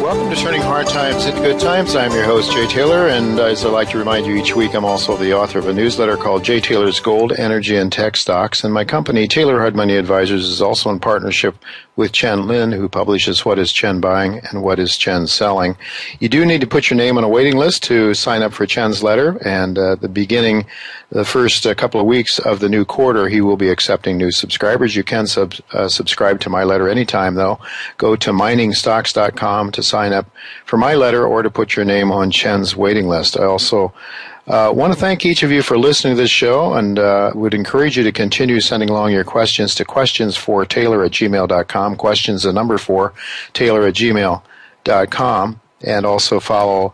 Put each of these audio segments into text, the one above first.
Welcome to Turning Hard Times into Good Times. I'm your host, Jay Taylor, and as I like to remind you each week, I'm also the author of a newsletter called Jay Taylor's Gold, Energy, and Tech Stocks. And my company, Taylor Hard Money Advisors, is also in partnership with Chen Lin, who publishes What is Chen Buying and What is Chen Selling. You do need to put your name on a waiting list to sign up for Chen's letter, and the first couple of weeks of the new quarter, he will be accepting new subscribers. You can subscribe to my letter anytime, though. Go to miningstocks.com to sign up for my letter or to put your name on Chen's waiting list. I also want to thank each of you for listening to this show, and would encourage you to continue sending along your questions to questionsfortaylor@gmail.com, questions the number 4, taylor@gmail.com, and also follow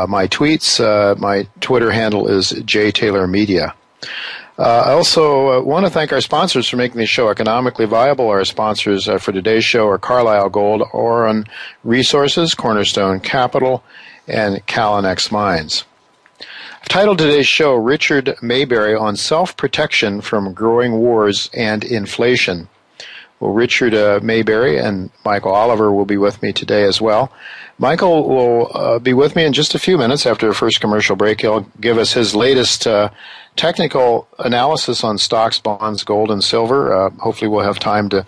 my tweets. My Twitter handle is jtaylormedia. I also want to thank our sponsors for making the show economically viable. Our sponsors for today's show are Carlisle Gold, Oron Resources, Cornerstone Capital, and Calinex Mines. I've titled today's show Richard Maybury on Self-Protection from Growing Wars and Inflation. Well, Richard Maybury and Michael Oliver will be with me today as well. Michael will be with me in just a few minutes after the first commercial break. He'll give us his latest technical analysis on stocks, bonds, gold, and silver. Hopefully we'll have time to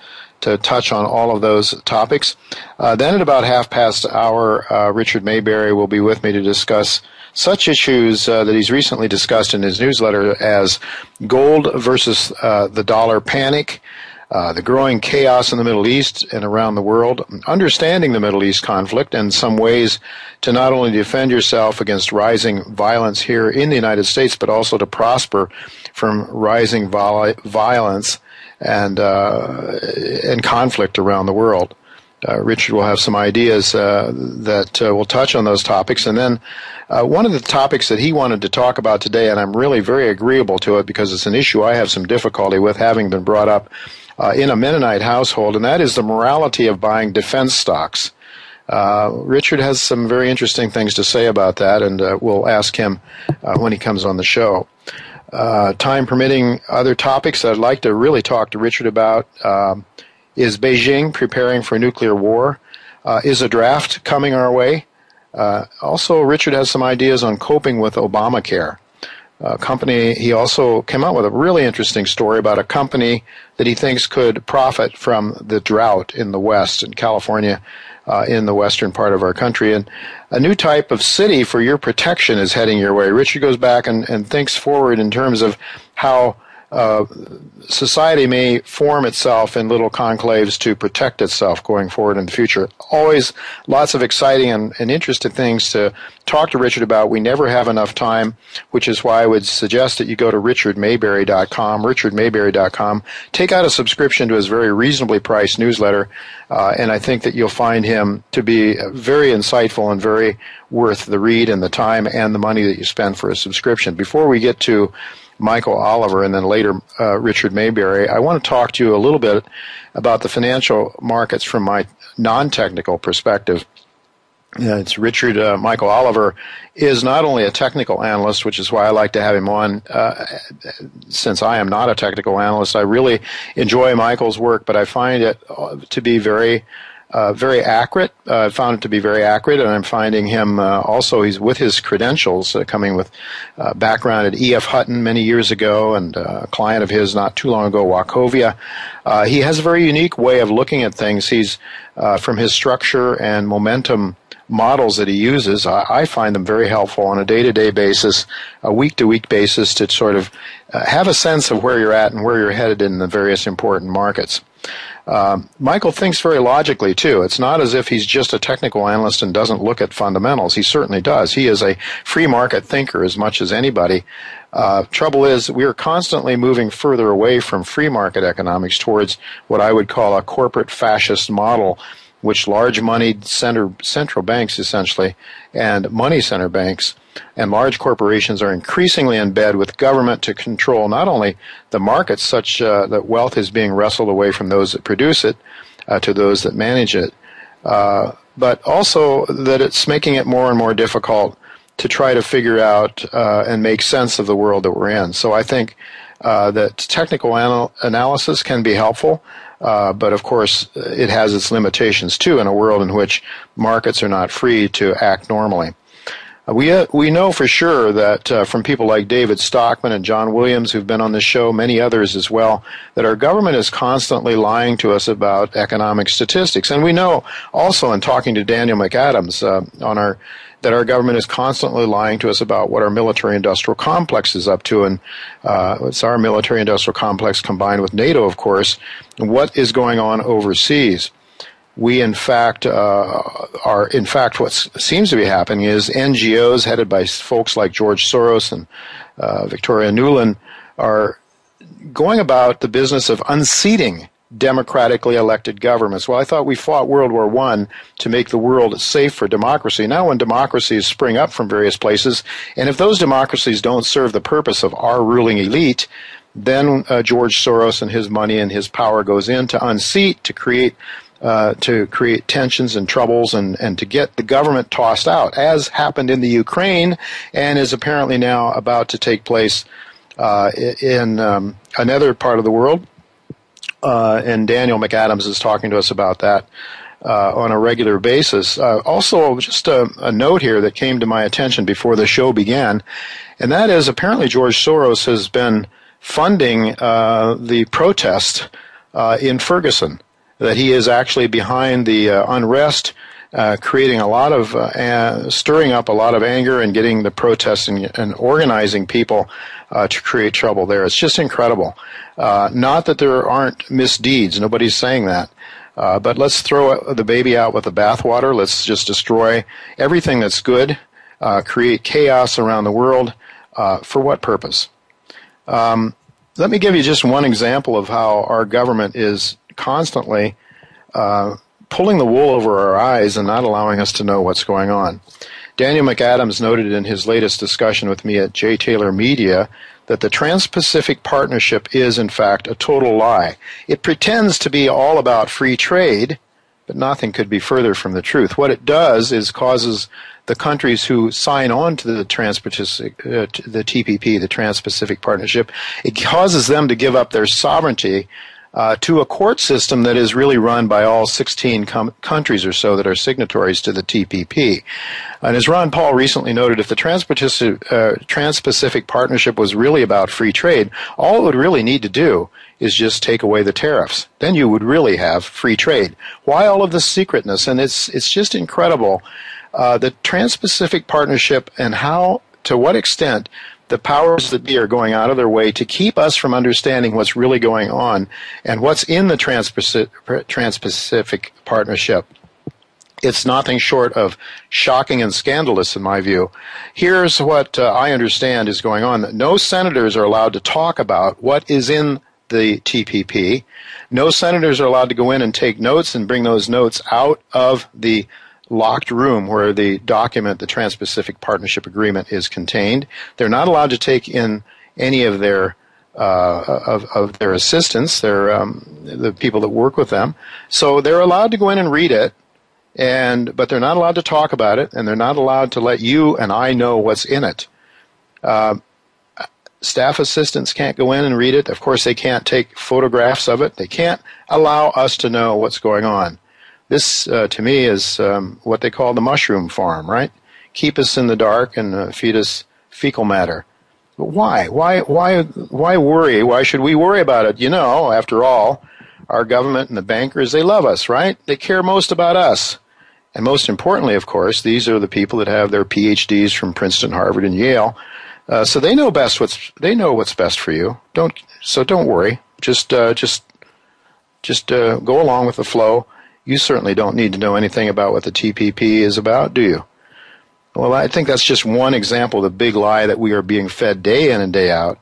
touch on all of those topics. Then at about 1:30, Richard Maybury will be with me to discuss such issues that he's recently discussed in his newsletter as gold versus the dollar panic, the growing chaos in the Middle East and around the world, understanding the Middle East conflict, and some ways to not only defend yourself against rising violence here in the United States, but also to prosper from rising violence and conflict around the world. Richard will have some ideas that will touch on those topics. And then one of the topics that he wanted to talk about today, and I'm really very agreeable to it because it's an issue I have some difficulty with, having been brought up in a Mennonite household, and that is the morality of buying defense stocks. Richard has some very interesting things to say about that, and we'll ask him when he comes on the show. Time permitting, other topics I'd like to really talk to Richard about is Beijing preparing for nuclear war? Is a draft coming our way? Also, Richard has some ideas on coping with Obamacare. He also came out with a really interesting story about a company that he thinks could profit from the drought in the West, in California, in the western part of our country. And a new type of city for your protection is heading your way. Richard goes back and thinks forward in terms of how society may form itself in little conclaves to protect itself going forward in the future. Always lots of exciting and interesting things to talk to Richard about. We never have enough time, which is why I would suggest that you go to richardmaybury.com, take out a subscription to his very reasonably priced newsletter, and I think that you'll find him to be very insightful and very worth the read and the time and the money that you spend for a subscription. Before we get to Michael Oliver and then later Richard Maybury, I want to talk to you a little bit about the financial markets from my non-technical perspective. It's Richard. Michael Oliver is not only a technical analyst, which is why I like to have him on. Since I am not a technical analyst, I really enjoy Michael's work, but I find it to be very accurate. I found it to be very accurate, and I'm finding him also, he's with his credentials, coming with background at E.F. Hutton many years ago, and a client of his not too long ago, Wachovia. He has a very unique way of looking at things. He's, from his structure and momentum models that he uses, I find them very helpful on a day-to-day basis, a week-to-week basis, to sort of have a sense of where you're at and where you're headed in the various important markets. Michael thinks very logically, too. It's not as if he's just a technical analyst and doesn't look at fundamentals. He certainly does. He is a free market thinker as much as anybody. Trouble is, we are constantly moving further away from free market economics towards what I would call a corporate fascist model, which large moneyed central banks, essentially, and money center banks and large corporations are increasingly in bed with government to control not only the markets, such that wealth is being wrestled away from those that produce it to those that manage it, but also that it's making it more and more difficult to try to figure out and make sense of the world that we're in. So I think that technical analysis can be helpful. But of course, it has its limitations too in a world in which markets are not free to act normally. We know for sure that from people like David Stockman and John Williams, who've been on this show, many others as well, that our government is constantly lying to us about economic statistics. And we know also in talking to Daniel McAdams that our government is constantly lying to us about what our military-industrial complex is up to. And it's our military-industrial complex combined with NATO, of course, and what is going on overseas. We, in fact, what seems to be happening is NGOs headed by folks like George Soros and Victoria Nuland are going about the business of unseating democratically elected governments. Well, I thought we fought World War I to make the world safe for democracy. Now when democracies spring up from various places, and if those democracies don't serve the purpose of our ruling elite, then George Soros and his money and his power goes in to unseat, to create tensions and troubles and to get the government tossed out, as happened in the Ukraine and is apparently now about to take place in another part of the world. And Daniel McAdams is talking to us about that on a regular basis. Also, just a note here that came to my attention before the show began, and that is apparently George Soros has been funding the protest in Ferguson, that he is actually behind the unrest, creating a lot of, stirring up a lot of anger and getting the protests and organizing people to create trouble there. It's just incredible. Not that there aren't misdeeds. Nobody's saying that. But let's throw the baby out with the bathwater. Let's just destroy everything that's good, create chaos around the world. For what purpose? Let me give you just one example of how our government is constantly pulling the wool over our eyes and not allowing us to know what's going on. Daniel McAdams noted in his latest discussion with me at J. Taylor Media that the Trans-Pacific Partnership is, in fact, a total lie. It pretends to be all about free trade, but nothing could be further from the truth. What it does is causes the countries who sign on to the Trans-Pacific, the TPP, the Trans-Pacific Partnership, it causes them to give up their sovereignty to a court system that is really run by all 16 countries or so that are signatories to the TPP. And as Ron Paul recently noted, if the Trans-Pacific Partnership was really about free trade, all it would really need to do is just take away the tariffs. Then you would really have free trade. Why all of this secretness? And it's just incredible. The Trans-Pacific Partnership and how, to what extent, the powers that be are going out of their way to keep us from understanding what's really going on and what's in the Trans-Pacific Partnership. It's nothing short of shocking and scandalous in my view. Here's what I understand is going on. No senators are allowed to talk about what is in the TPP. No senators are allowed to go in and take notes and bring those notes out of the locked room where the document, the Trans-Pacific Partnership Agreement, is contained. They're not allowed to take in any of their of their assistants, the people that work with them. So they're allowed to go in and read it, but they're not allowed to talk about it, and they're not allowed to let you and I know what's in it. Staff assistants can't go in and read it. Of course, they can't take photographs of it. They can't allow us to know what's going on. This, to me, is what they call the mushroom farm, right? Keep us in the dark and feed us fecal matter. But why? Why worry? Why should we worry about it? You know, after all, our government and the bankers, they love us, right? They care most about us. And most importantly, of course, these are the people that have their PhDs from Princeton, Harvard, and Yale. So they know what's best for you. Don't worry. Just go along with the flow. You certainly don't need to know anything about what the TPP is about, do you? Well, I think that's just one example of the big lie that we are being fed day in and day out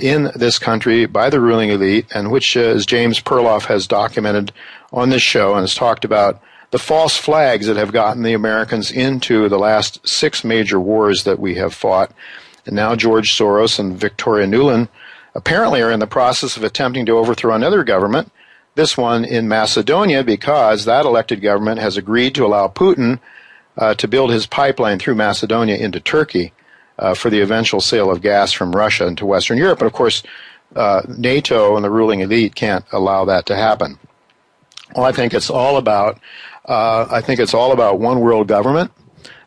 in this country by the ruling elite, and which, as James Perloff has documented on this show and has talked about, the false flags that have gotten the Americans into the last 6 major wars that we have fought. And now George Soros and Victoria Nuland apparently are in the process of attempting to overthrow another government, this one in Macedonia, because that elected government has agreed to allow Putin to build his pipeline through Macedonia into Turkey for the eventual sale of gas from Russia into Western Europe. And of course, NATO and the ruling elite can't allow that to happen. Well, I think it's all about one world government,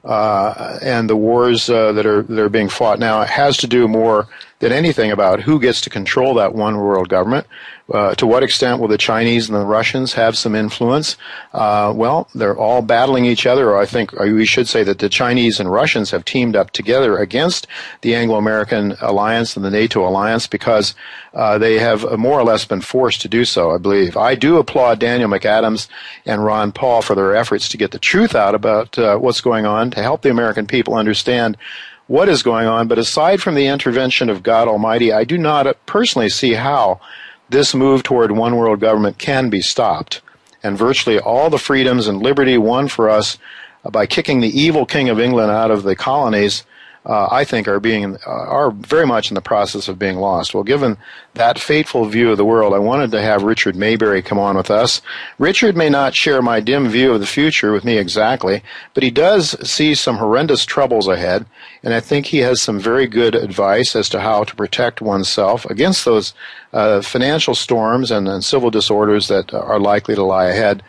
and the wars that are being fought now. It has to do more than anything about who gets to control that one world government. To what extent will the Chinese and the Russians have some influence? Well, they're all battling each other, or I think we should say that the Chinese and Russians have teamed up together against the Anglo-American alliance and the NATO alliance because they have more or less been forced to do so, I believe. I do applaud Daniel McAdams and Ron Paul for their efforts to get the truth out about what's going on, to help the American people understand what is going on. But aside from the intervention of God Almighty, I do not personally see how this move toward one world government can be stopped. And virtually all the freedoms and liberty won for us by kicking the evil King of England out of the colonies, I think are very much in the process of being lost. Well, given that fateful view of the world, I wanted to have Richard Maybury come on with us. Richard may not share my dim view of the future with me exactly, but he does see some horrendous troubles ahead, and I think he has some very good advice as to how to protect oneself against those financial storms and civil disorders that are likely to lie ahead.